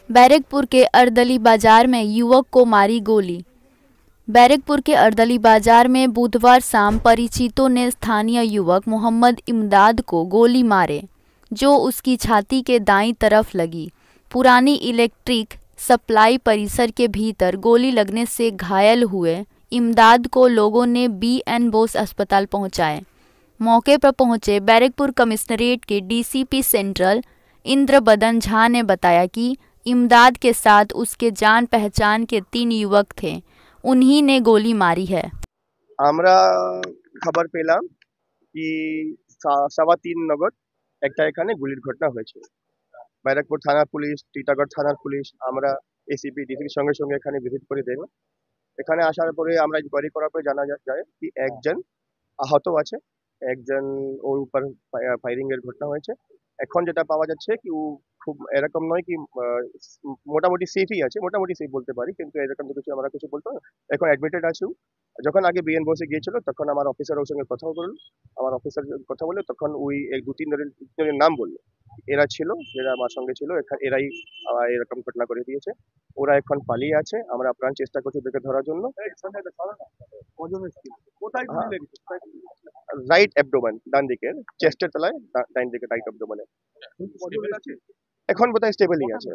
बैरकपुर के अर्दली बाजार में युवक को मारी गोली। बैरकपुर के अर्दली बाजार में बुधवार शाम परिचितों ने स्थानीय युवक मोहम्मद इमदाद को गोली मारे, जो उसकी छाती के दाईं तरफ लगी। पुरानी इलेक्ट्रिक सप्लाई परिसर के भीतर गोली लगने से घायल हुए इमदाद को लोगों ने BN बोस अस्पताल पहुंचाए। मौके पर पहुंचे बैरकपुर कमिश्नरेट के DCP सेंट्रल इंद्रबदन झा ने बताया कि इमदाद के साथ उसके जान पहचान के 3 युवक थे, उन्हीं ने गोली मारी है। আমরা খবর পেলাম কি 3:15 নগর একটা এখানে গুলির ঘটনা হয়েছে। ব্যারাকপুর থানার পুলিশ, টিটাগড় থানার পুলিশ, আমরা এসিপি ডিসির সঙ্গে সঙ্গে এখানে ভিজিট করে দেখলাম। এখানে আসার পরে আমরা ইনকোয়ারি করার পরে জানা যায় কি একজন আহত আছে, একজন ওর উপর ফায়ারিং এর ঘটনা হয়েছে। এখন যেটা পাওয়া যাচ্ছে কি ও খুব এরকম নয় কি মোটামুটি সেফই আছে, মোটামুটি সেফ বলতে পারি, কিন্তু এরকম তো কিছু আমরা কিছু বলতে পারি না। এখন অ্যাডমিটেড আছে ও। যখন আগে BN বসে গিয়েছিল তখন আমার অফিসার ওর সঙ্গে কথা বলল। আমার অফিসার কথা বলে তখন ওই 1-2-3 জনের নাম বললো। এরা ছিল, যারা আমার সঙ্গে ছিল, এরাই এরকম ঘটনা করে দিয়েছে। ওরা এখন পালিয়ে আছে, আমরা আপ্রাণ চেষ্টা করছি ওদেরকে ধরার জন্য। রাইট অ্যাবডোমেন, ডান দিকের চেস্টের তলায়, ডান দিকে রাইট অ্যাবডোমেনে। এখন বোধহয় স্টেবলই আছে।